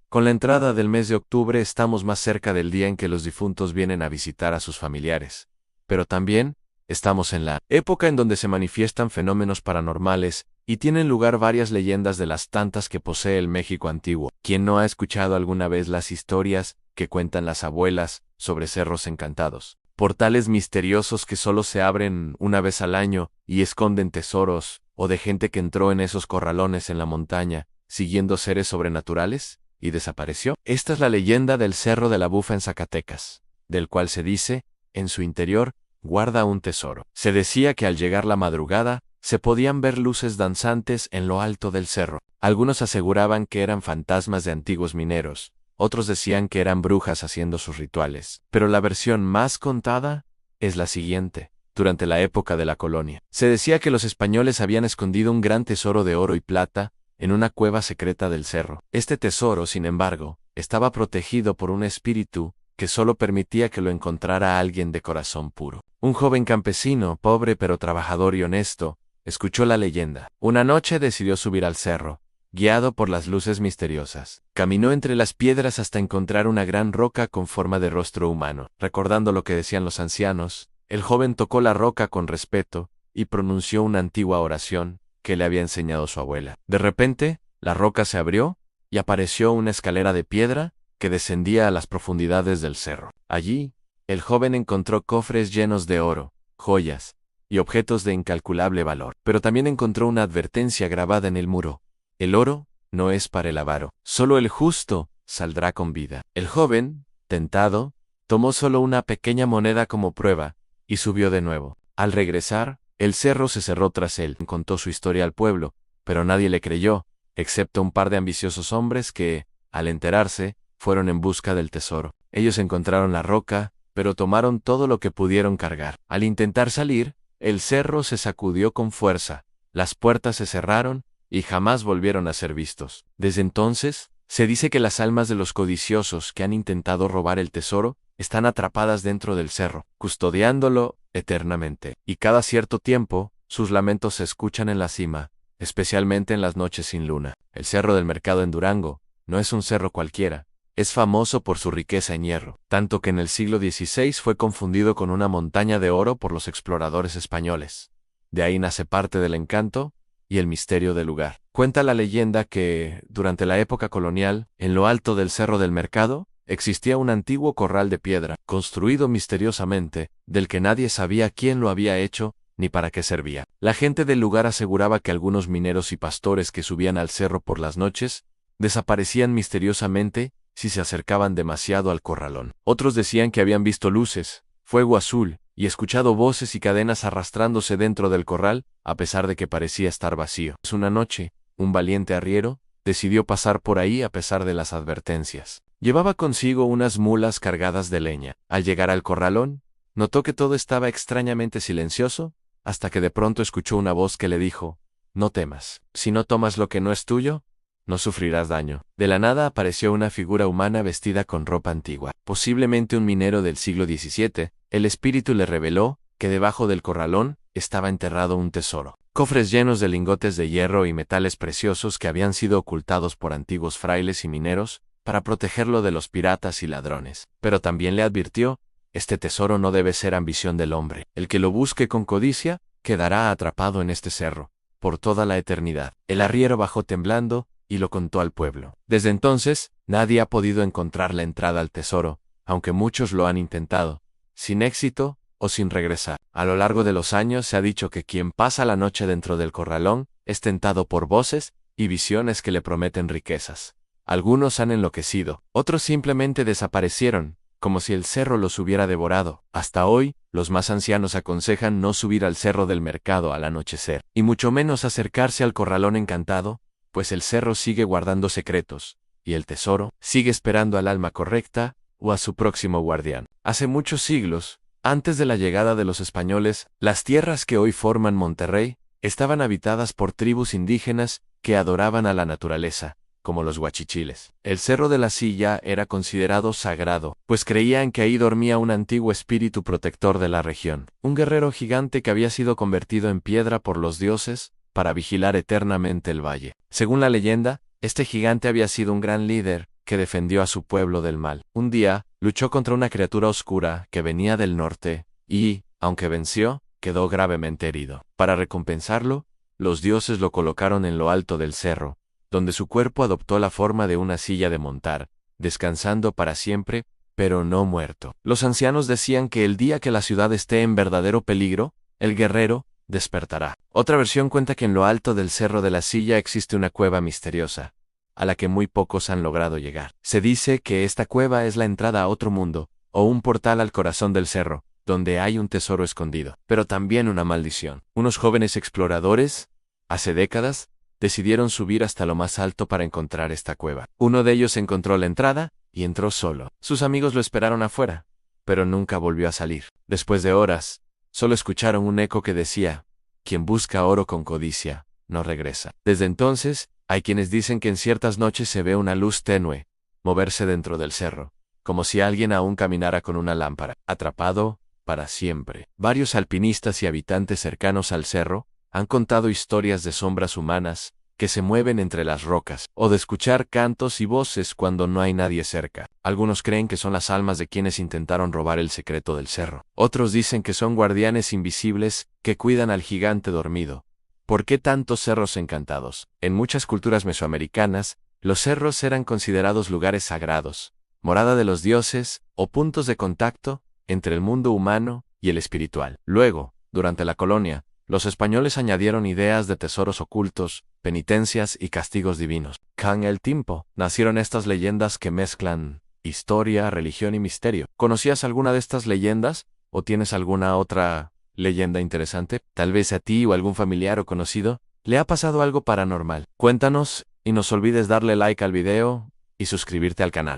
Con la entrada del mes de octubre estamos más cerca del día en que los difuntos vienen a visitar a sus familiares. Pero también estamos en la época en donde se manifiestan fenómenos paranormales y tienen lugar varias leyendas de las tantas que posee el México antiguo. ¿Quién no ha escuchado alguna vez las historias que cuentan las abuelas sobre cerros encantados? Portales misteriosos que solo se abren una vez al año y esconden tesoros, o de gente que entró en esos corralones en la montaña, siguiendo seres sobrenaturales, y desapareció. Esta es la leyenda del Cerro de la Bufa en Zacatecas, del cual se dice, en su interior, guarda un tesoro. Se decía que al llegar la madrugada, se podían ver luces danzantes en lo alto del cerro. Algunos aseguraban que eran fantasmas de antiguos mineros, otros decían que eran brujas haciendo sus rituales. Pero la versión más contada es la siguiente. Durante la época de la colonia, se decía que los españoles habían escondido un gran tesoro de oro y plata en una cueva secreta del cerro. Este tesoro, sin embargo, estaba protegido por un espíritu que solo permitía que lo encontrara alguien de corazón puro. Un joven campesino, pobre pero trabajador y honesto, escuchó la leyenda. Una noche decidió subir al cerro, guiado por las luces misteriosas. Caminó entre las piedras hasta encontrar una gran roca con forma de rostro humano. Recordando lo que decían los ancianos, el joven tocó la roca con respeto y pronunció una antigua oración que le había enseñado su abuela. De repente, la roca se abrió y apareció una escalera de piedra que descendía a las profundidades del cerro. Allí, el joven encontró cofres llenos de oro, joyas y objetos de incalculable valor. Pero también encontró una advertencia grabada en el muro. El oro no es para el avaro, solo el justo saldrá con vida. El joven, tentado, tomó solo una pequeña moneda como prueba y subió de nuevo. Al regresar, el cerro se cerró tras él. Contó su historia al pueblo, pero nadie le creyó, excepto un par de ambiciosos hombres que, al enterarse, fueron en busca del tesoro. Ellos encontraron la roca, pero tomaron todo lo que pudieron cargar. Al intentar salir, el cerro se sacudió con fuerza, las puertas se cerraron y jamás volvieron a ser vistos. Desde entonces, se dice que las almas de los codiciosos que han intentado robar el tesoro están atrapadas dentro del cerro, custodiándolo eternamente. Y cada cierto tiempo, sus lamentos se escuchan en la cima, especialmente en las noches sin luna. El Cerro del Mercado en Durango no es un cerro cualquiera. Es famoso por su riqueza en hierro, tanto que en el siglo XVI fue confundido con una montaña de oro por los exploradores españoles. De ahí nace parte del encanto y el misterio del lugar. Cuenta la leyenda que, durante la época colonial, en lo alto del Cerro del Mercado, existía un antiguo corral de piedra, construido misteriosamente, del que nadie sabía quién lo había hecho ni para qué servía. La gente del lugar aseguraba que algunos mineros y pastores que subían al cerro por las noches desaparecían misteriosamente si se acercaban demasiado al corralón. Otros decían que habían visto luces, fuego azul, y escuchado voces y cadenas arrastrándose dentro del corral, a pesar de que parecía estar vacío. Una noche, un valiente arriero decidió pasar por ahí a pesar de las advertencias. Llevaba consigo unas mulas cargadas de leña. Al llegar al corralón, notó que todo estaba extrañamente silencioso, hasta que de pronto escuchó una voz que le dijo: «No temas. Si no tomas lo que no es tuyo, no sufrirás daño». De la nada apareció una figura humana vestida con ropa antigua, posiblemente un minero del siglo XVII. El espíritu le reveló que debajo del corralón estaba enterrado un tesoro. Cofres llenos de lingotes de hierro y metales preciosos que habían sido ocultados por antiguos frailes y mineros para protegerlo de los piratas y ladrones. Pero también le advirtió: este tesoro no debe ser ambición del hombre. El que lo busque con codicia quedará atrapado en este cerro por toda la eternidad. El arriero bajó temblando y lo contó al pueblo. Desde entonces, nadie ha podido encontrar la entrada al tesoro, aunque muchos lo han intentado, sin éxito o sin regresar. A lo largo de los años se ha dicho que quien pasa la noche dentro del corralón es tentado por voces y visiones que le prometen riquezas. Algunos han enloquecido, otros simplemente desaparecieron, como si el cerro los hubiera devorado. Hasta hoy, los más ancianos aconsejan no subir al Cerro del Mercado al anochecer, y mucho menos acercarse al corralón encantado, pues el cerro sigue guardando secretos, y el tesoro sigue esperando al alma correcta o a su próximo guardián. Hace muchos siglos, antes de la llegada de los españoles, las tierras que hoy forman Monterrey estaban habitadas por tribus indígenas que adoraban a la naturaleza, como los huachichiles. El Cerro de la Silla era considerado sagrado, pues creían que ahí dormía un antiguo espíritu protector de la región, un guerrero gigante que había sido convertido en piedra por los dioses para vigilar eternamente el valle. Según la leyenda, este gigante había sido un gran líder que defendió a su pueblo del mal. Un día, luchó contra una criatura oscura que venía del norte y, aunque venció, quedó gravemente herido. Para recompensarlo, los dioses lo colocaron en lo alto del cerro, donde su cuerpo adoptó la forma de una silla de montar, descansando para siempre, pero no muerto. Los ancianos decían que el día que la ciudad esté en verdadero peligro, el guerrero despertará. Otra versión cuenta que en lo alto del cerro de la silla existe una cueva misteriosa, a la que muy pocos han logrado llegar. Se dice que esta cueva es la entrada a otro mundo, o un portal al corazón del cerro, donde hay un tesoro escondido, pero también una maldición. Unos jóvenes exploradores, hace décadas, decidieron subir hasta lo más alto para encontrar esta cueva. Uno de ellos encontró la entrada y entró solo. Sus amigos lo esperaron afuera, pero nunca volvió a salir. Después de horas, solo escucharon un eco que decía: quien busca oro con codicia, no regresa. Desde entonces, hay quienes dicen que en ciertas noches se ve una luz tenue moverse dentro del cerro, como si alguien aún caminara con una lámpara, atrapado para siempre. Varios alpinistas y habitantes cercanos al cerro han contado historias de sombras humanas que se mueven entre las rocas, o de escuchar cantos y voces cuando no hay nadie cerca. Algunos creen que son las almas de quienes intentaron robar el secreto del cerro. Otros dicen que son guardianes invisibles que cuidan al gigante dormido. ¿Por qué tantos cerros encantados? En muchas culturas mesoamericanas, los cerros eran considerados lugares sagrados, morada de los dioses o puntos de contacto entre el mundo humano y el espiritual. Luego, durante la colonia, los españoles añadieron ideas de tesoros ocultos, penitencias y castigos divinos. Con el tiempo, nacieron estas leyendas que mezclan historia, religión y misterio. ¿Conocías alguna de estas leyendas? ¿O tienes alguna otra leyenda interesante? Tal vez a ti o algún familiar o conocido le ha pasado algo paranormal. Cuéntanos y no olvides darle like al video y suscribirte al canal.